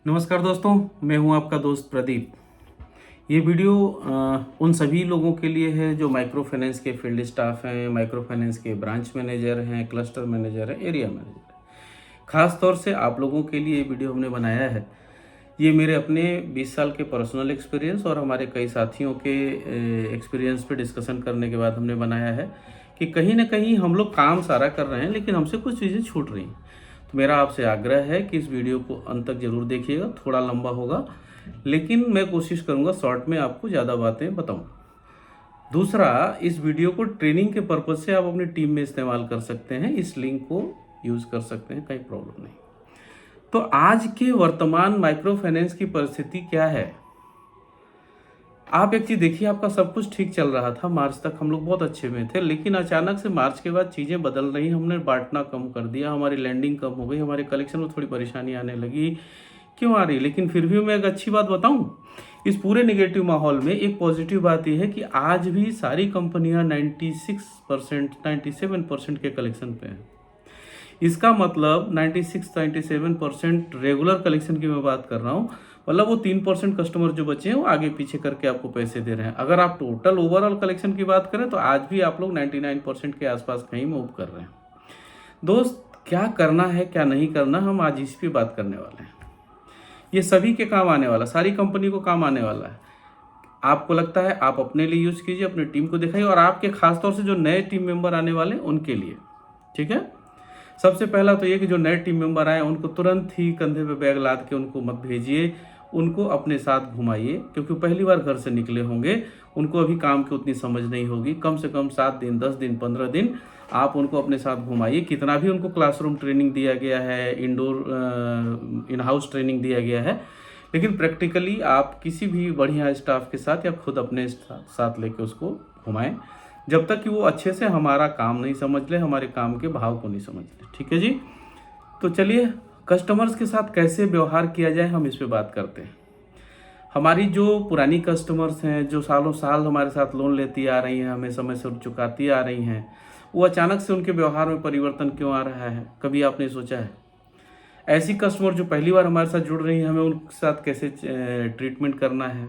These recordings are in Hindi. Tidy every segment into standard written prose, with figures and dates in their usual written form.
नमस्कार दोस्तों, मैं हूं आपका दोस्त प्रदीप। ये वीडियो उन सभी लोगों के लिए है जो माइक्रो फाइनेंस के फील्ड स्टाफ हैं, माइक्रो फाइनेंस के ब्रांच मैनेजर हैं, क्लस्टर मैनेजर हैं, एरिया मैनेजर हैं। खास तौर से आप लोगों के लिए ये वीडियो हमने बनाया है। ये मेरे अपने 20 साल के पर्सनल एक्सपीरियंस और हमारे कई साथियों के एक्सपीरियंस पे डिस्कशन करने के बाद हमने बनाया है कि कहीं ना कहीं हम लोग काम सारा कर रहे हैं लेकिन हमसे कुछ चीज़ें छूट रही हैं। तो मेरा आपसे आग्रह है कि इस वीडियो को अंत तक जरूर देखिएगा। थोड़ा लंबा होगा लेकिन मैं कोशिश करूंगा शॉर्ट में आपको ज़्यादा बातें बताऊं। दूसरा, इस वीडियो को ट्रेनिंग के पर्पज़ से आप अपनी टीम में इस्तेमाल कर सकते हैं। इस लिंक को यूज़ कर सकते हैं, कोई प्रॉब्लम नहीं। तो आज के वर्तमान माइक्रो फाइनेंस की परिस्थिति क्या है? आप एक चीज़ देखिए, आपका सब कुछ ठीक चल रहा था, मार्च तक हम लोग बहुत अच्छे में थे, लेकिन अचानक से मार्च के बाद चीज़ें बदल रही। हमने बांटना कम कर दिया, हमारी लैंडिंग कम हो गई, हमारे कलेक्शन में थोड़ी परेशानी आने लगी। क्यों आ रही? लेकिन फिर भी मैं एक अच्छी बात बताऊं, इस पूरे निगेटिव माहौल में एक पॉजिटिव बात यह है कि आज भी सारी कंपनियां 96% 97% के कलेक्शन पे हैं। इसका मतलब 96-97% रेगुलर कलेक्शन की मैं बात कर रहा हूँ। मतलब वो 3% कस्टमर जो बचे हैं वो आगे पीछे करके आपको पैसे दे रहे हैं। अगर आप टोटल ओवरऑल कलेक्शन की बात करें तो आज भी आप लोग 99% के आसपास कहीं मूव कर रहे हैं। दोस्त, क्या करना है क्या नहीं करना, हम आज इस पे बात करने वाले हैं। ये सभी के काम आने वाला, सारी कंपनी को काम आने वाला है। आपको लगता है आप अपने लिए यूज़ कीजिए, अपनी टीम को दिखाइए, और आपके खासतौर से जो नए टीम मेंबर आने वाले हैं उनके लिए। ठीक है। सबसे पहला तो ये कि जो नए टीम मेंबर आए उनको तुरंत ही कंधे पे बैग लाद के उनको मत भेजिए, उनको अपने साथ घुमाइए, क्योंकि पहली बार घर से निकले होंगे, उनको अभी काम की उतनी समझ नहीं होगी। कम से कम 7 दिन, 10 दिन, 15 दिन आप उनको अपने साथ घुमाइए। कितना भी उनको क्लासरूम ट्रेनिंग दिया गया है, इंडोर इन हाउस ट्रेनिंग दिया गया है, लेकिन प्रैक्टिकली आप किसी भी बढ़िया स्टाफ के साथ या खुद अपने साथ लेके उसको घुमाएं, जब तक कि वो अच्छे से हमारा काम नहीं समझ ले, हमारे काम के भाव को नहीं समझ ले। ठीक है जी। तो चलिए, कस्टमर्स के साथ कैसे व्यवहार किया जाए हम इस पे बात करते हैं। हमारी जो पुरानी कस्टमर्स हैं, जो सालों साल हमारे साथ लोन लेती आ रही हैं, हमें समय से चुकाती आ रही हैं, वो अचानक से उनके व्यवहार में परिवर्तन क्यों आ रहा है? कभी आपने सोचा है? ऐसी कस्टमर जो पहली बार हमारे साथ जुड़ रही हैं, हमें उनके साथ कैसे ट्रीटमेंट करना है?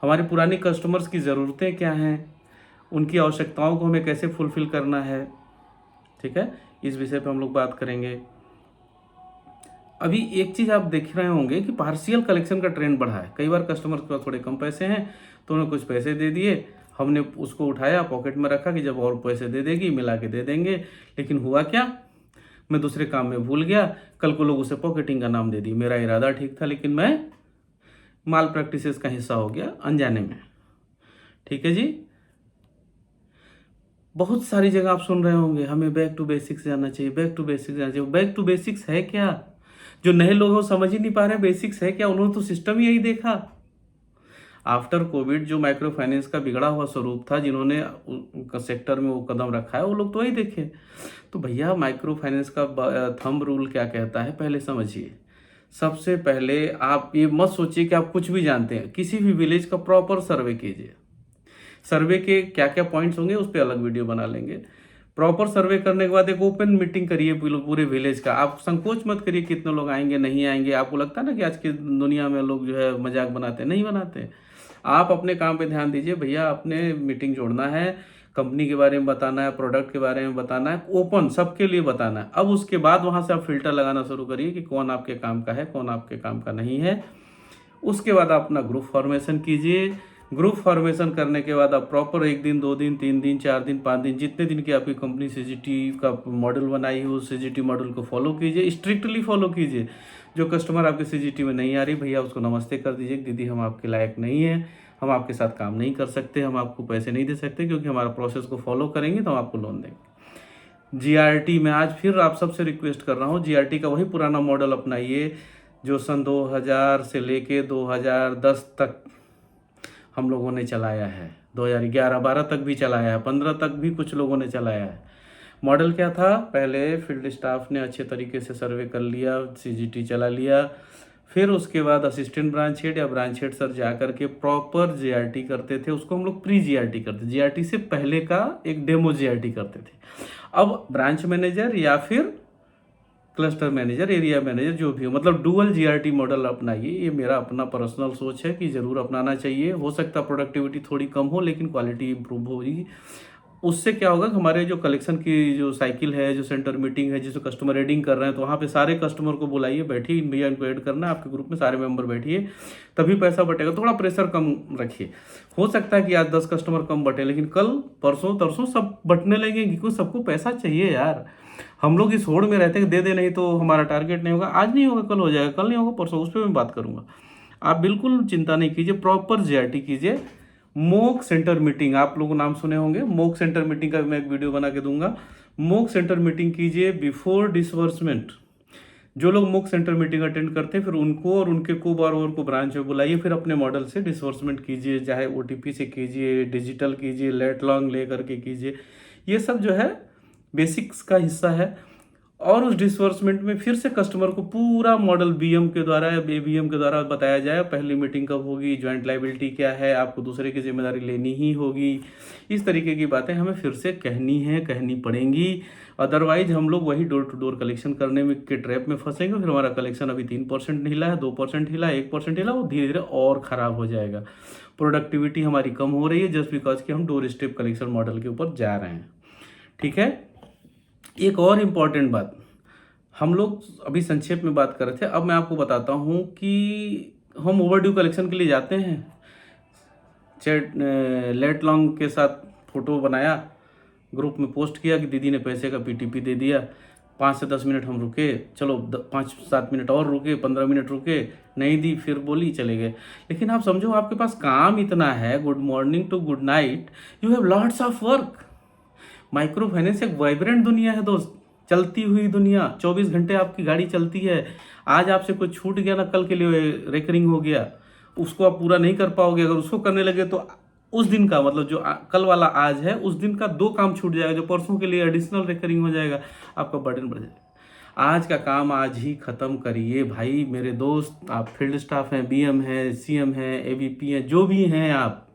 हमारे पुरानी कस्टमर्स की ज़रूरतें क्या हैं? उनकी आवश्यकताओं को हमें कैसे फुलफिल करना है? ठीक है, इस विषय पे हम लोग बात करेंगे। अभी एक चीज़ आप देख रहे होंगे कि पार्शियल कलेक्शन का ट्रेंड बढ़ा है। कई बार कस्टमर के पास थोड़े कम पैसे हैं तो उन्हें कुछ पैसे दे दिए, हमने उसको उठाया, पॉकेट में रखा कि जब और पैसे दे देगी मिला के दे देंगे। लेकिन हुआ क्या? मैं दूसरे काम में भूल गया, कल को लोग उसे पॉकेटिंग का नाम दे दिए। मेरा इरादा ठीक था लेकिन मैं माल प्रैक्टिसेस का हिस्सा हो गया अनजाने में। ठीक है जी। बहुत सारी जगह आप सुन रहे होंगे हमें बैक टू बेसिक्स जाना चाहिए, बैक टू बेसिक्स जाना चाहिए। बैक टू बेसिक्स है क्या? जो नए लोग हैं वो समझ ही नहीं पा रहे बेसिक्स है क्या। उन्होंने तो सिस्टम ही यही देखा। आफ्टर कोविड जो माइक्रो फाइनेंस का बिगड़ा हुआ स्वरूप था, जिन्होंने सेक्टर में वो कदम रखा है, वो लोग तो वही देखे। तो भैया, माइक्रो फाइनेंस का थंब रूल क्या कहता है पहले समझिए। सबसे पहले आप ये मत सोचिए कि आप कुछ भी जानते हैं। किसी भी विलेज का प्रॉपर सर्वे कीजिए। सर्वे के क्या क्या पॉइंट्स होंगे उस पर अलग वीडियो बना लेंगे। प्रॉपर सर्वे करने के बाद एक ओपन मीटिंग करिए पूरे विलेज का। आप संकोच मत करिए कितने लोग आएंगे नहीं आएंगे। आपको लगता है ना कि आज की दुनिया में लोग जो है मजाक बनाते हैं, नहीं बनाते। आप अपने काम पे ध्यान दीजिए भैया। अपने मीटिंग जोड़ना है, कंपनी के बारे में बताना है, प्रोडक्ट के बारे में बताना है, ओपन सबके लिए बताना है। अब उसके बाद वहां से आप फिल्टर लगाना शुरू करिए कि कौन आपके काम का है, कौन आपके काम का नहीं है। उसके बाद आप अपना ग्रुप फॉर्मेशन कीजिए। ग्रुप फॉर्मेशन करने के बाद आप प्रॉपर 1 दिन, 2 दिन, 3 दिन, 4 दिन, 5 दिन, जितने दिन की आपकी कंपनी सीजीटी का मॉडल बनाई है उस सीजीटी मॉडल को फॉलो कीजिए, स्ट्रिक्टली फॉलो कीजिए। जो कस्टमर आपके सीजीटी में नहीं आ रही, भैया उसको नमस्ते कर दीजिए, दीदी हम आपके लायक नहीं है, हम आपके साथ काम नहीं कर सकते, हम आपको पैसे नहीं दे सकते, क्योंकि हमारा प्रोसेस को फॉलो करेंगे तो हम आपको लोन देंगे। जीआरटी में आज फिर आप सबसे रिक्वेस्ट कर रहा हूँ, जीआरटी का वही पुराना मॉडल अपनाइए जो सन 2000 से लेके 2010 तक हम लोगों ने चलाया है। 2011-12 तक भी चलाया है, 15 तक भी कुछ लोगों ने चलाया है। मॉडल क्या था? पहले फील्ड स्टाफ ने अच्छे तरीके से सर्वे कर लिया, सीजीटी चला लिया, फिर उसके बाद असिस्टेंट ब्रांच हेड या ब्रांच हेड सर जा करके प्रॉपर जीआरटी करते थे। उसको हम लोग प्री जीआरटी करते, जीआरटी से पहले का एक डेमो जीआरटी करते थे। अब ब्रांच मैनेजर या फिर क्लस्टर मैनेजर, एरिया मैनेजर, जो भी हो, मतलब डुअल जीआरटी मॉडल अपनाइए। ये मेरा अपना पर्सनल सोच है कि ज़रूर अपनाना चाहिए। हो सकता है प्रोडक्टिविटी थोड़ी कम हो लेकिन क्वालिटी इंप्रूव होगी। उससे क्या होगा कि हमारे जो कलेक्शन की जो साइकिल है, जो सेंटर मीटिंग है, जिसमें कस्टमर एडिंग कर रहे हैं, तो वहाँ पे सारे कस्टमर को बुलाइए, बैठिए, इन भैया इनको ऐड करना है, आपके ग्रुप में सारे मेंबर बैठिए, तभी पैसा बटेगा। थोड़ा प्रेशर कम रखिए। हो सकता है कि आज 10 कस्टमर कम बटे लेकिन कल परसों तरसों सब बटने लगेंगे, क्योंकि सबको पैसा चाहिए यार। हम लोग इस होड़ में रहते हैं कि दे दे, नहीं तो हमारा टारगेट नहीं होगा। आज नहीं होगा कल हो जाएगा, कल नहीं होगा परसों, उस पर मैं बात करूंगा। आप बिल्कुल चिंता नहीं कीजिए, प्रॉपर जीआरटी कीजिए। मोक सेंटर मीटिंग आप लोग नाम सुने होंगे, मोक सेंटर मीटिंग का मैं एक वीडियो बना के दूंगा। मोक सेंटर मीटिंग कीजिए बिफोर डिसबर्समेंट। जो लोग मोक सेंटर मीटिंग अटेंड करते हैं फिर उनको और उनके को बार और को ब्रांच में बुलाइए, फिर अपने मॉडल से डिसबर्समेंट कीजिए, चाहे ओटीपी से कीजिए, डिजिटल कीजिए, लेट लॉन्ग ले करके कीजिए। ये सब जो है बेसिक्स का हिस्सा है। और उस डिसबर्समेंट में फिर से कस्टमर को पूरा मॉडल बीएम के द्वारा या एबीएम के द्वारा बताया जाए, पहली मीटिंग कब होगी, ज्वाइंट लाइबिलिटी क्या है, आपको दूसरे की जिम्मेदारी लेनी ही होगी। इस तरीके की बातें हमें फिर से कहनी है, कहनी पड़ेंगी। अदरवाइज हम लोग वही डोर टू डोर कलेक्शन करने में के ट्रैप में फंसेंगे। फिर हमारा कलेक्शन अभी 3% हिला है, 2% हिला, 1% हिला, वो धीरे धीरे और ख़राब हो जाएगा। प्रोडक्टिविटी हमारी कम हो रही है जस्ट बिकॉज कि हम डोर स्टेप कलेक्शन मॉडल के ऊपर जा रहे हैं। ठीक है। एक और इम्पॉर्टेंट बात, हम लोग अभी संक्षेप में बात कर रहे थे, अब मैं आपको बताता हूँ कि हम ओवरड्यू कलेक्शन के लिए जाते हैं। चैट लेट लॉन्ग के साथ फोटो बनाया, ग्रुप में पोस्ट किया कि दीदी ने पैसे का पीटीपी दे दिया। 5 से 10 मिनट हम रुके, चलो 5-7 मिनट और रुके, 15 मिनट रुके, नहीं दी, फिर बोली, चले गए। लेकिन आप समझो आपके पास काम इतना है, good morning to good night, you have lots of work. Microfinance एक वाइब्रेंट दुनिया है दोस्त, चलती हुई दुनिया। 24 घंटे आपकी गाड़ी चलती है। आज आपसे कुछ छूट गया ना, कल के लिए रेकरिंग हो गया, उसको आप पूरा नहीं कर पाओगे। अगर उसको करने लगे तो उस दिन का मतलब जो कल वाला आज है, उस दिन का 2 काम छूट जाएगा, जो परसों के लिए एडिशनल रेकरिंग हो जाएगा, आपका बर्डन बढ़ जाएगा। आज का काम आज ही खत्म करिए भाई मेरे दोस्त। आप फील्ड स्टाफ हैं, बीएम हैं, सीएम हैं, एबीपी हैं, जो भी हैं आप,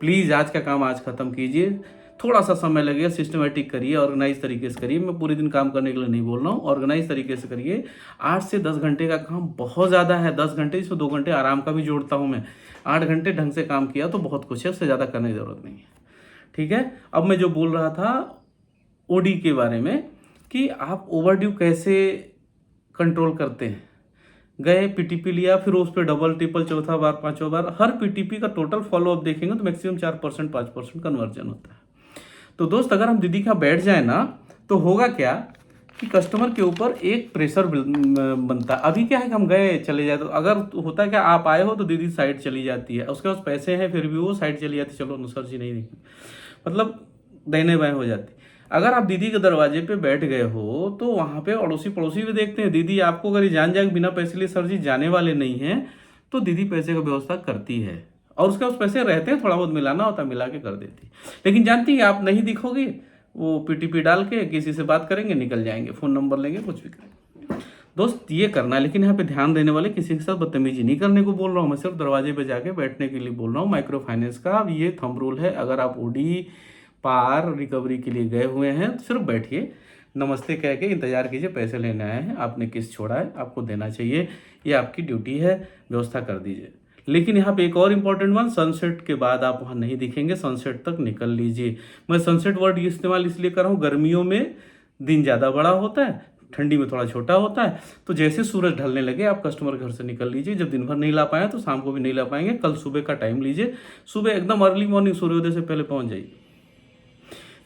प्लीज़ आज का काम आज खत्म कीजिए। थोड़ा सा समय लगेगा, सिस्टमेटिक करिए, ऑर्गेनाइज तरीके से करिए। मैं पूरे दिन काम करने के लिए नहीं बोल रहा हूँ, ऑर्गेनाइज तरीके से करिए। 8 से 10 घंटे का काम बहुत ज़्यादा है। 10 घंटे इसमें 2 घंटे आराम का भी जोड़ता हूँ मैं। 8 घंटे ढंग से काम किया तो बहुत कुछ है, उससे ज़्यादा करने की ज़रूरत नहीं है। ठीक है। अब मैं जो बोल रहा था ओडी के बारे में, कि आप ओवरड्यू कैसे कंट्रोल करते हैं। गए पीटीपी लिया, फिर उस पर डबल ट्रिपल चौथा बार पांचवा बार, हर पीटीपी का टोटल फॉलोअप देखेंगे तो मैक्सिमम 4% 5% कन्वर्जन होता है। तो दोस्त अगर हम दीदी का बैठ जाए ना, तो होगा क्या कि कस्टमर के ऊपर एक प्रेशर बनता है। अभी क्या है कि हम गए चले जाए, तो अगर होता है क्या, आप आए हो तो दीदी साइड चली जाती है, उसके पास पैसे हैं फिर भी वो साइड चली जाती, चलो सर जी नहीं, मतलब दाहिने बाएं हो जाती। अगर आप दीदी के दरवाजे पे बैठ गए हो तो वहाँ पे अड़ोसी पड़ोसी भी देखते हैं। दीदी आपको अगर ये जान जाए बिना पैसे लिए सर जी जाने वाले नहीं हैं, तो दीदी पैसे का व्यवस्था करती है, और उसके पास पैसे रहते हैं, थोड़ा बहुत मिलाना होता है, मिला के कर देती। लेकिन जानती है आप नहीं दिखोगे, वो पीटीपी डाल के किसी से बात करेंगे, निकल जाएंगे, फ़ोन नंबर लेंगे, कुछ भी करेंगे। दोस्त ये करना है, लेकिन यहाँ पे ध्यान देने वाले, किसी के साथ बदतमीजी नहीं करने को बोल रहा हूँ मैं, सिर्फ दरवाजे पे जाके बैठने के लिए बोल रहा हूँ। माइक्रो फाइनेंस का अब ये थंब रूल है, अगर आप ओडी पार रिकवरी के लिए गए हुए हैं तो सिर्फ बैठिए, नमस्ते कह के इंतजार कीजिए, पैसे लेने आए हैं, आपने किस्त छोड़ा है, आपको देना चाहिए, ये आपकी ड्यूटी है, व्यवस्था कर दीजिए। लेकिन यहाँ पे एक और इम्पॉर्टेंट वन, सनसेट के बाद आप वहाँ नहीं दिखेंगे, सनसेट तक निकल लीजिए। मैं सनसेट वर्ड इस्तेमाल इसलिए कर रहा हूँ, गर्मियों में दिन ज़्यादा बड़ा होता है, ठंडी में थोड़ा छोटा होता है। तो जैसे सूरज ढलने लगे आप कस्टमर घर से निकल लीजिए। जब दिन भर नहीं ला पाए तो शाम को भी नहीं ला पाएंगे, कल सुबह का टाइम लीजिए, सुबह एकदम अर्ली मॉर्निंग सूर्योदय से पहले पहुँच जाइए।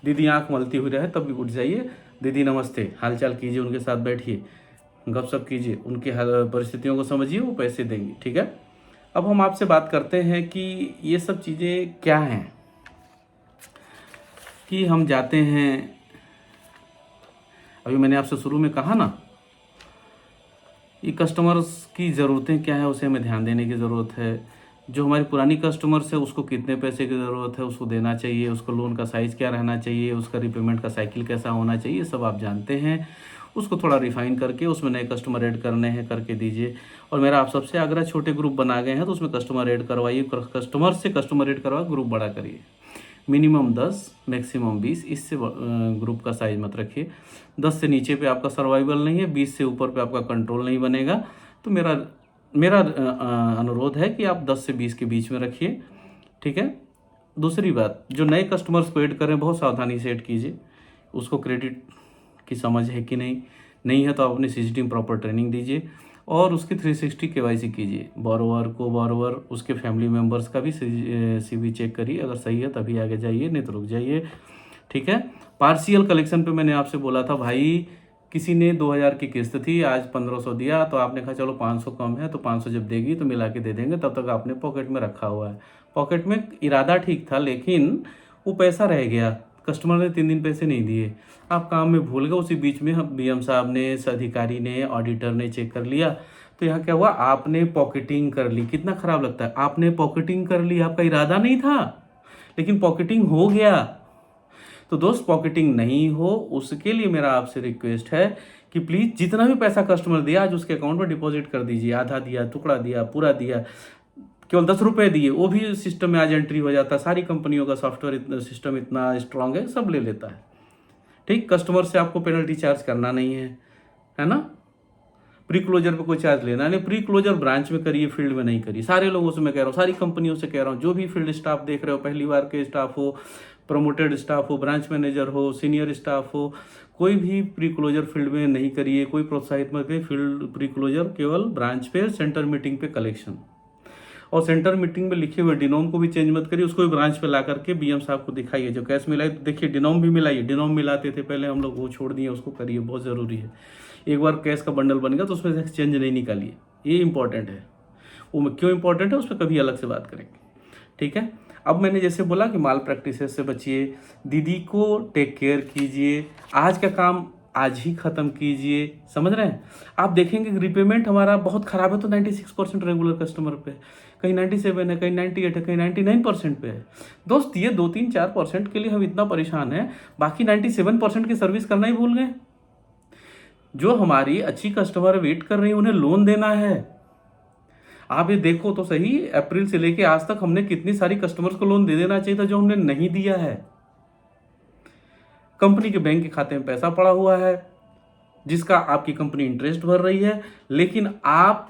दीदी आँख मलती हुई रहे तब भी उठ जाइए, दीदी नमस्ते, हालचाल कीजिए, उनके साथ बैठिए, गपशप कीजिए, उनकी परिस्थितियों को समझिए, वो पैसे देंगे। ठीक है। अब हम आपसे बात करते हैं कि ये सब चीज़ें क्या हैं। कि हम जाते हैं, अभी मैंने आपसे शुरू में कहा ना, ये कस्टमर्स की ज़रूरतें क्या है, उसे हमें ध्यान देने की ज़रूरत है। जो हमारी पुरानी कस्टमर्स है उसको कितने पैसे की ज़रूरत है, उसको देना चाहिए, उसको लोन का साइज़ क्या रहना चाहिए, उसका रिपेमेंट का साइकिल कैसा होना चाहिए, ये सब आप जानते हैं। उसको थोड़ा रिफाइन करके उसमें नए कस्टमर ऐड करने हैं, करके दीजिए। और मेरा आप सबसे आग्रह, छोटे ग्रुप बना गए हैं तो उसमें कस्टमर ऐड करवाइए, कस्टमर से कस्टमर ऐड करवा ग्रुप बड़ा करिए। मिनिमम 10 मैक्सिमम 20, इससे ग्रुप का साइज मत रखिए। 10 से नीचे पे आपका सर्वाइवल नहीं है, 20 से ऊपर पे आपका कंट्रोल नहीं बनेगा। तो मेरा मेरा अनुरोध है कि आप 10 से 20 के बीच में रखिए, ठीक है। दूसरी बात, जो नए कस्टमर्स को ऐड कर रहे हैं बहुत सावधानी से ऐड कीजिए। उसको क्रेडिट की समझ है कि नहीं है तो आप अपनी सीसीटीवी प्रॉपर ट्रेनिंग दीजिए और उसकी 360 केवाईसी कीजिए। बोरोवर उसके फैमिली मेम्बर्स का भी सीवी चेक करिए, अगर सही है तभी आगे जाइए, नहीं तो रुक जाइए, ठीक है। पार्शियल कलेक्शन पे मैंने आपसे बोला था भाई, किसी ने 2000 की किस्त थी, आज 1500 दिया, तो आपने कहा चलो 500 कम है तो 500 जब देगी तो मिला के दे देंगे, तब तक आपने पॉकेट में रखा हुआ है। पॉकेट में इरादा ठीक था लेकिन वो पैसा रह गया, कस्टमर ने 3 दिन पैसे नहीं दिए, आप काम में भूल गए। उसी बीच में बीएम साहब ने, अधिकारी ने, ऑडिटर ने चेक कर लिया, तो यहाँ क्या हुआ, आपने पॉकेटिंग कर ली। कितना खराब लगता है, आपने पॉकेटिंग कर ली, आपका इरादा नहीं था लेकिन पॉकेटिंग हो गया। तो दोस्त, पॉकेटिंग नहीं हो उसके लिए मेरा आपसे रिक्वेस्ट है कि प्लीज़ जितना भी पैसा कस्टमर दिया आज उसके अकाउंट में डिपॉजिट कर दीजिए। आधा दिया, टुकड़ा दिया, पूरा दिया, केवल 10 रुपये दिए, वो भी सिस्टम में आज एंट्री हो जाता है। सारी कंपनियों का सॉफ्टवेयर सिस्टम इतना स्ट्रांग है, सब ले लेता है, ठीक। कस्टमर से आपको पेनल्टी चार्ज करना नहीं है ना। प्री क्लोजर पे कोई चार्ज लेना नहीं, प्री क्लोजर ब्रांच में करिए, फील्ड में नहीं करिए। सारे लोगों से मैं कह रहा हूँ, सारी कंपनियों से कह रहा हूँ, जो भी फील्ड स्टाफ देख रहे हो, पहली बार के स्टाफ हो, प्रमोटेड स्टाफ हो, ब्रांच मैनेजर हो, सीनियर स्टाफ हो, कोई भी प्री क्लोजर फील्ड में नहीं करिए, कोई प्रोत्साहित मत करिए। फील्ड प्री क्लोजर केवल ब्रांच पे, सेंटर मीटिंग पे कलेक्शन, और सेंटर मीटिंग में लिखे हुए डिनोम को भी चेंज मत करिए, उसको भी ब्रांच पे ला करके बीएम साहब को दिखाइए। जो कैश मिलाई तो देखिए डिनोम भी मिलाइए, डिनोम मिलाते थे पहले हम लोग, वो छोड़ दिए, उसको करिए, बहुत ज़रूरी है। एक बार कैश का बंडल बन गया तो उसमें से चेंज नहीं निकालिए, ये इंपॉर्टेंट है। वो क्यों इंपॉर्टेंट है उस पर कभी अलग से बात करेंगे, ठीक है। अब मैंने जैसे बोला कि माल प्रैक्टिसेस से बचिए, दीदी को टेक केयर कीजिए, आज का काम आज ही ख़त्म कीजिए, समझ रहे हैं। आप देखेंगे रिपेमेंट हमारा बहुत ख़राब है तो 96% रेगुलर कस्टमर पे, कहीं 97 है, कहीं 98 है, कहीं 99% पे है। दोस्त, ये 2-3-4% के लिए हम इतना परेशान हैं, बाकी 97% की सर्विस करना ही भूल गए। जो हमारी अच्छी कस्टमर वेट कर रही है उन्हें लोन देना है। आप ये देखो तो सही, अप्रैल से लेके आज तक हमने कितनी सारी कस्टमर्स को लोन दे देना चाहिए था जो हमने नहीं दिया है। कंपनी के बैंक के खाते में पैसा पड़ा हुआ है जिसका आपकी कंपनी इंटरेस्ट भर रही है, लेकिन आप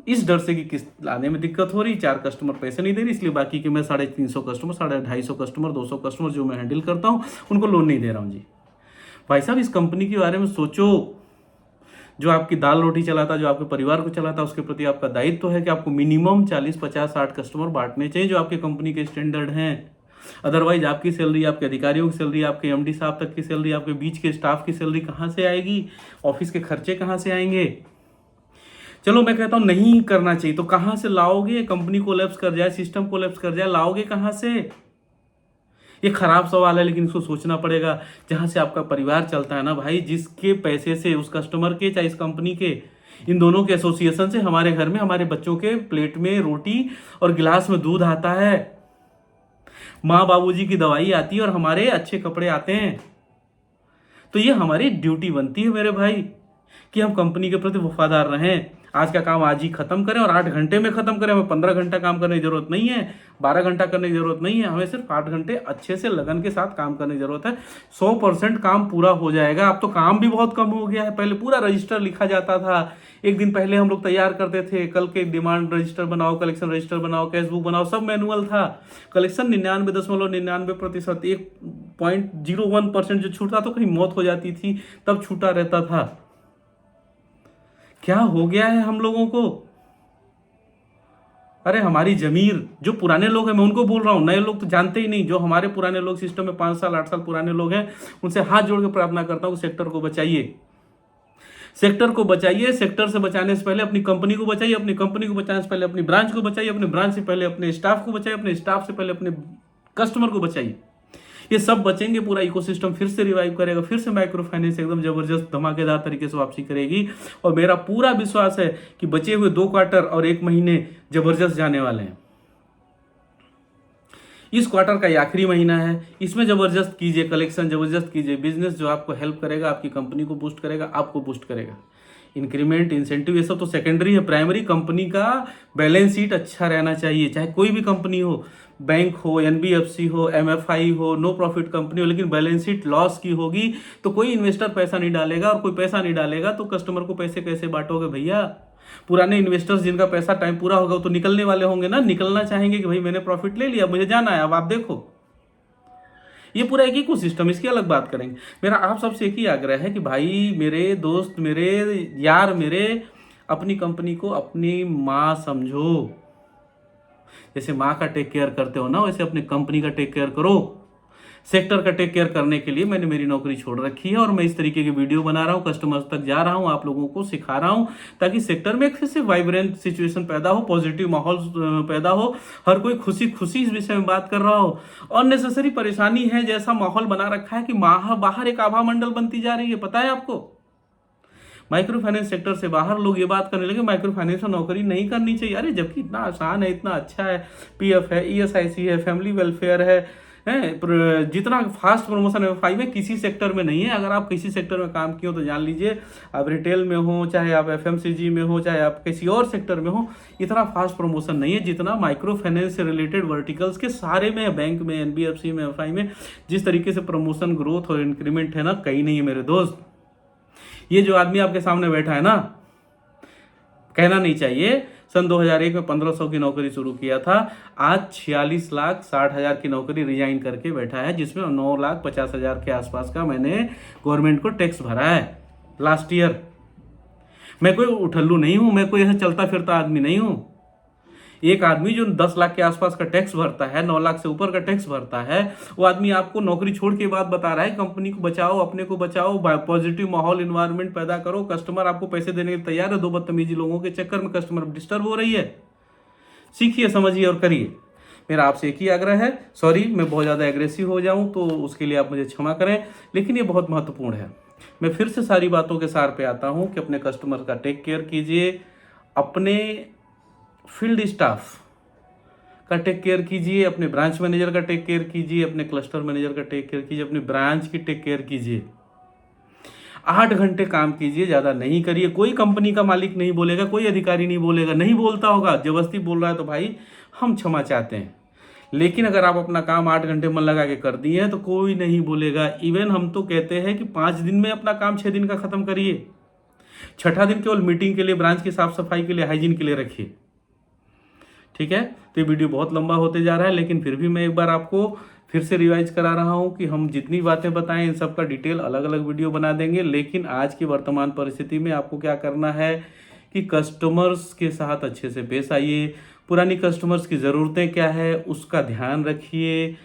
इस डर से कि किस्त लाने में दिक्कत हो रही, 4 कस्टमर पैसे नहीं दे रही, इसलिए बाकी के मैं 350 कस्टमर, 250 कस्टमर, 200 कस्टमर जो मैं हैंडल करता हूं उनको लोन नहीं दे रहा हूं जी। भाई साहब, इस कंपनी के बारे में सोचो। जो आपकी दाल रोटी चलाता, जो आपके परिवार को चलाता, उसके प्रति आपका दायित्व है कि आपको मिनिमम 40, 50, 60 कस्टमर बांटने चाहिए जो आपके कंपनी के स्टैंडर्ड हैं। अदरवाइज आपकी सैलरी, आपके अधिकारियों की सैलरी, आपके एमडी साहब तक की सैलरी, आपके बीच के स्टाफ की सैलरी कहाँ से आएगी, ऑफिस के खर्चे कहाँ से आएंगे। चलो मैं कहता हूँ नहीं करना चाहिए, तो कहाँ से लाओगे। कंपनी कोलैप्स कर जाए, सिस्टम कोलैप्स कर जाए, लाओगे कहाँ से। ये खराब सवाल है लेकिन इसको सोचना पड़ेगा। जहां से आपका परिवार चलता है ना भाई, जिसके पैसे से, उस कस्टमर के चाहे इस कंपनी के, इन दोनों के एसोसिएशन से हमारे घर में हमारे बच्चों के प्लेट में रोटी और गिलास में दूध आता है, माँ बाबूजी की दवाई आती है और हमारे अच्छे कपड़े आते हैं। तो ये हमारी ड्यूटी बनती है मेरे भाई कि हम कंपनी के प्रति वफादार रहें। आज का काम आज ही खत्म करें और 8 घंटे में खत्म करें। हमें 15 घंटा काम करने की जरूरत नहीं है, 12 घंटा करने की जरूरत नहीं है, हमें सिर्फ 8 घंटे अच्छे से लगन के साथ काम करने की जरूरत है। 100% काम पूरा हो जाएगा। अब तो काम भी बहुत कम हो गया है, पहले पूरा रजिस्टर लिखा जाता था। एक दिन पहले हम लोग तैयार करते थे, कल के डिमांड रजिस्टर बनाओ, कलेक्शन रजिस्टर बनाओ, कैश बुक बनाओ, सब मैनुअल था। कलेक्शन 99.99%, 1.01% जो छूटता तो कहीं मौत हो जाती थी तब छूटा रहता था। क्या हो गया है हम लोगों को। अरे हमारी जमीर, जो पुराने लोग हैं मैं उनको बोल रहा हूं, नए लोग तो जानते ही नहीं। जो हमारे पुराने लोग सिस्टम में 5 साल 8 साल पुराने लोग हैं, उनसे हाथ जोड़ के प्रार्थना करता हूं कि सेक्टर को बचाइए, सेक्टर को बचाइए। सेक्टर से बचाने से पहले अपनी कंपनी को बचाइए, अपनी कंपनी को बचाने से पहले अपनी ब्रांच को बचाइए, अपनी ब्रांच से पहले अपने स्टाफ को बचाइए, अपने स्टाफ से पहले अपने कस्टमर को बचाइए। ये सब बचेंगे, पूरा इकोसिस्टम फिर से रिवाइव करेगा, फिर से माइक्रो फाइनेंस एकदम जबरदस्त धमाकेदार तरीके से वापसी करेगी। और मेरा पूरा विश्वास है कि बचे हुए 2 क्वार्टर और 1 महीने जबरदस्त जाने वाले हैं। इस क्वार्टर का ये आखिरी महीना है, इसमें जबरदस्त कीजिए, कलेक्शन जबरदस्त कीजिए, बिजनेस जो आपको हेल्प करेगा, आपकी कंपनी को बूस्ट करेगा, आपको बूस्ट करेगा। इंक्रीमेंट, इंसेंटिव ये सब तो सेकेंडरी है। प्राइमरी कंपनी का बैलेंस शीट अच्छा रहना चाहिए, चाहे कोई भी कंपनी हो, बैंक हो, एनबीएफसी हो, एमएफआई हो, नो प्रॉफिट कंपनी हो, लेकिन बैलेंस शीट लॉस की होगी तो कोई इन्वेस्टर पैसा नहीं डालेगा, और कोई पैसा नहीं डालेगा तो कस्टमर को पैसे कैसे बांटोगे भैया। पुराने इन्वेस्टर्स जिनका पैसा टाइम पूरा होगा तो निकलने वाले होंगे ना, निकलना चाहेंगे कि भाई मैंने प्रॉफिट ले लिया, मुझे जाना है, अब आप देखो। ये पूरा एक इको सिस्टम, इसकी अलग बात करेंगे। मेरा आप सबसे एक ही आग्रह है कि भाई मेरे दोस्त, मेरे यार, मेरे अपनी कंपनी को अपनी माँ समझो। जैसे माँ का टेक केयर करते हो ना, वैसे अपनी कंपनी का टेक केयर करो। सेक्टर का टेक केयर करने के लिए मैंने मेरी नौकरी छोड़ रखी है और मैं इस तरीके की वीडियो बना रहा हूँ, कस्टमर्स तक जा रहा हूँ, आप लोगों को सिखा रहा हूँ, ताकि सेक्टर में एक फिर से वाइब्रेंट सिचुएशन पैदा हो, पॉजिटिव माहौल पैदा हो, हर कोई खुशी खुशी इस विषय में बात कर रहा हो। अननेसेसरी परेशानी है जैसा माहौल बना रखा है कि बाहर एक आभा मंडल बनती जा रही है, पता है आपको। माइक्रो फाइनेंस सेक्टर से बाहर लोग ये बात करने लगे माइक्रो फाइनेंस में नौकरी नहीं करनी चाहिए। अरे जबकि इतना आसान है, इतना अच्छा है, पीएफ है, ईएसआईसी है, फैमिली वेलफेयर है, जितना फास्ट प्रमोशन एमएफआई में किसी सेक्टर में नहीं है। अगर आप किसी सेक्टर में काम किए हो तो जान लीजिए, आप रिटेल में हो, चाहे आप एफएमसीजी में हो, चाहे आप किसी और सेक्टर में हो, इतना फास्ट प्रमोशन नहीं है जितना माइक्रो फाइनेंस से रिलेटेड वर्टिकल्स के सारे में है। बैंक में, एनबीएफसी में, एफआई में जिस तरीके से प्रमोशन, ग्रोथ और इंक्रीमेंट है ना, कहीं नहीं है मेरे दोस्त। ये जो आदमी आपके सामने बैठा है ना, कहना नहीं चाहिए, सन 2001 में 1500 की नौकरी शुरू किया था, आज 46,60,000 की नौकरी रिजाइन करके बैठा है, जिसमें 9,50,000 के आसपास का मैंने गवर्नमेंट को टैक्स भरा है लास्ट ईयर। मैं कोई उठल्लू नहीं हूं, मैं कोई ऐसा चलता फिरता आदमी नहीं हूं। एक आदमी जो 10 लाख के आसपास का टैक्स भरता है, 9 लाख से ऊपर का टैक्स भरता है, वो आदमी आपको नौकरी छोड़ के बात बता रहा है कंपनी को बचाओ, अपने को बचाओ, पॉजिटिव माहौल इन्वायरमेंट पैदा करो, कस्टमर आपको पैसे देने के लिए तैयार है, दो बदतमीजी लोगों के चक्कर में कस्टमर डिस्टर्ब हो रही है। सीखिए, समझिए और करिए। मेरा आपसे एक ही आग्रह है, सॉरी मैं बहुत ज़्यादा एग्रेसिव हो जाऊं तो उसके लिए आप मुझे क्षमा करें, लेकिन ये बहुत महत्वपूर्ण है। मैं फिर से सारी बातों के सार पे आता हूं कि अपने कस्टमर का टेक केयर कीजिए, अपने फील्ड स्टाफ का टेक केयर कीजिए, अपने ब्रांच मैनेजर का टेक केयर कीजिए, अपने क्लस्टर मैनेजर का टेक केयर कीजिए, अपनी ब्रांच की टेक केयर कीजिए। 8 घंटे काम कीजिए, ज़्यादा नहीं करिए। कोई कंपनी का मालिक नहीं बोलेगा, कोई अधिकारी नहीं बोलेगा, नहीं बोलता होगा, जबरदस्ती बोल रहा है तो भाई हम क्षमा चाहते हैं। लेकिन अगर आप अपना काम 8 घंटे मन लगा के कर दिए हैं तो कोई नहीं बोलेगा। इवन हम तो कहते हैं कि 5 दिन में अपना काम 6 दिन का खत्म करिए, 6ठा दिन केवल मीटिंग के लिए, ब्रांच की साफ सफाई के लिए, हाइजीन के लिए रखिए। ठीक है, तो ये वीडियो बहुत लंबा होते जा रहा है, लेकिन फिर भी मैं एक बार आपको फिर से रिवाइज करा रहा हूँ कि हम जितनी बातें बताएं इन सब का डिटेल अलग अलग वीडियो बना देंगे। लेकिन आज की वर्तमान परिस्थिति में आपको क्या करना है कि कस्टमर्स के साथ अच्छे से पेश आइए, पुरानी कस्टमर्स की ज़रूरतें क्या है उसका ध्यान रखिए,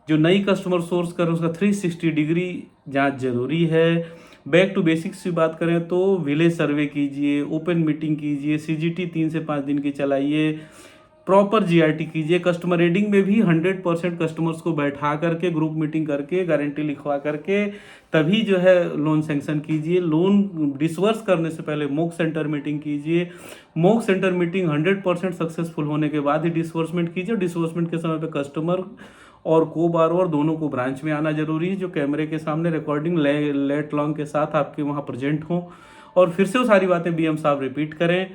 जो नई कस्टमर सोर्स करें उसका 360 डिग्री जांच जरूरी है। बैक टू बेसिक्स की बात करें तो विलेज सर्वे कीजिए, ओपन मीटिंग कीजिए, सीजीटी 3 से 5 दिन की चलाइए, प्रॉपर जीआरटी कीजिए, कस्टमर रीडिंग में भी 100% कस्टमर्स को बैठा करके, ग्रुप मीटिंग करके, गारंटी लिखवा करके तभी जो है लोन सैंक्शन कीजिए। लोन डिसवर्स करने से पहले मॉक सेंटर मीटिंग कीजिए, मॉक सेंटर मीटिंग 100% सक्सेसफुल होने के बाद ही डिसवर्समेंट कीजिए। डिसवर्समेंट के समय पे कस्टमर और को बारोवर दोनों को ब्रांच में आना जरूरी है, जो कैमरे के सामने रिकॉर्डिंग लेट लॉन्ग के साथ आपके वहाँ प्रेजेंट हों, और फिर से वो सारी बातें बीएम साहब रिपीट करें।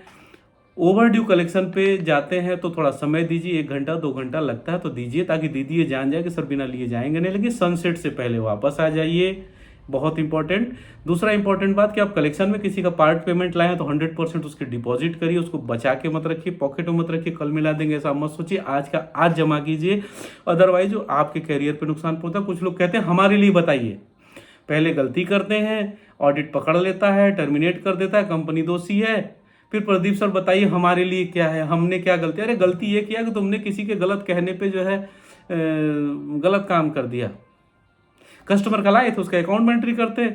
ओवर ड्यू कलेक्शन पे जाते हैं तो थोड़ा समय दीजिए, 1 घंटा 2 घंटा लगता है तो दीजिए, ताकि दीदी ये जान जाए कि सर बिना लिए जाएंगे नहीं, लेकिन सनसेट से पहले वापस आ जाइए, बहुत इंपॉर्टेंट। दूसरा इंपॉर्टेंट बात कि आप कलेक्शन में किसी का पार्ट पेमेंट लाए हैं तो 100% उसके डिपॉजिट करिए, उसको बचा के मत रखिए, पॉकेट में मत रखिए, कल मिला देंगे ऐसा मत सोचिए, आज का आज जमा कीजिए, अदरवाइज जो आपके कैरियर पे नुकसान पहुंचता है। कुछ लोग कहते हैं हमारे लिए बताइए, पहले गलती करते हैं, ऑडिट पकड़ लेता है, टर्मिनेट कर देता है, कंपनी दोषी है, फिर प्रदीप सर बताइए हमारे लिए क्या है, हमने क्या गलती। अरे गलती ये किया कि तुमने किसी के गलत कहने पे जो है गलत काम कर दिया। कस्टमर का लाए थे उसका अकाउंट में एंट्री करते,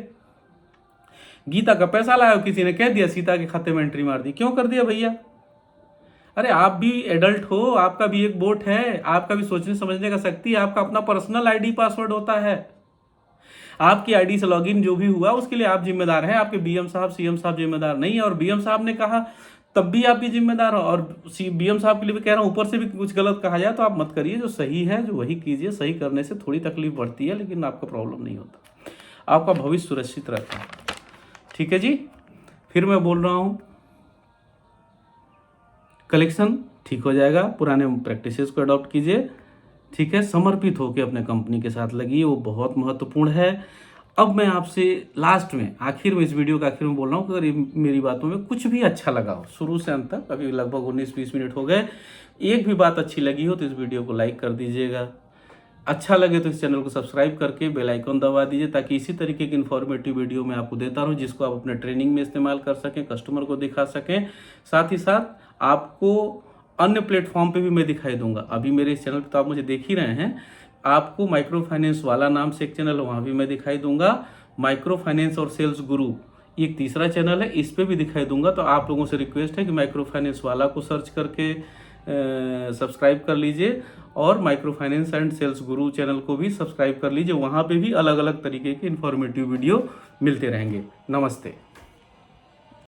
गीता का पैसा लाया किसी ने कह दिया सीता के खाते में एंट्री मार दी, क्यों कर दिया भैया? अरे आप भी एडल्ट हो, आपका भी एक वोट है, आपका भी सोचने समझने का शक्ति है, आपका अपना पर्सनल आईडी पासवर्ड होता है, आपकी आईडी से लॉगिन जो भी हुआ उसके लिए आप जिम्मेदार हैं, आपके बीएम साहब सीएम साहब जिम्मेदार नहीं है। और बीएम साहब ने कहा तब भी आप भी जिम्मेदार हो, और बीएम साहब के लिए भी कह रहा हूँ, ऊपर से भी कुछ गलत कहा जाए तो आप मत करिए, जो सही है जो वही कीजिए। सही करने से थोड़ी तकलीफ बढ़ती है लेकिन आपको प्रॉब्लम नहीं होता, आपका भविष्य सुरक्षित रहता है। ठीक है जी, फिर मैं बोल रहा हूँ, कलेक्शन ठीक हो जाएगा, पुराने प्रैक्टिसेस को अडॉप्ट कीजिए, ठीक है, समर्पित होकर अपने कंपनी के साथ लगिए, वो बहुत महत्वपूर्ण है। अब मैं आपसे लास्ट में, आखिर में, इस वीडियो के आखिर में बोल रहा हूँ कि अगर मेरी बातों में कुछ भी अच्छा लगा हो शुरू से अंत तक, अभी लगभग 19-20 मिनट हो गए, एक भी बात अच्छी लगी हो तो इस वीडियो को लाइक कर दीजिएगा। अच्छा लगे तो इस चैनल को सब्सक्राइब करके बेल आइकन दबा दीजिए, ताकि इसी तरीके की इन्फॉर्मेटिव वीडियो मैं आपको देता रहूं, जिसको आप अपने ट्रेनिंग में इस्तेमाल कर सकें, कस्टमर को दिखा सकें। साथ ही साथ आपको अन्य प्लेटफॉर्म पे भी मैं दिखाई दूंगा। अभी मेरे इस चैनल पे तो आप मुझे देख ही रहे हैं, आपको माइक्रो फाइनेंस वाला नाम से एक चैनल है, वहाँ भी मैं दिखाई दूंगा। माइक्रो फाइनेंस और सेल्स गुरु एक तीसरा चैनल है, इस पे भी दिखाई दूंगा। तो आप लोगों से रिक्वेस्ट है कि माइक्रो फाइनेंस वाला को सर्च करके सब्सक्राइब कर लीजिए, और micro finance and sales Guru channel को भी सब्सक्राइब कर लीजिए। वहाँ पे भी अलग अलग तरीके के इन्फॉर्मेटिव वीडियो मिलते रहेंगे। नमस्ते।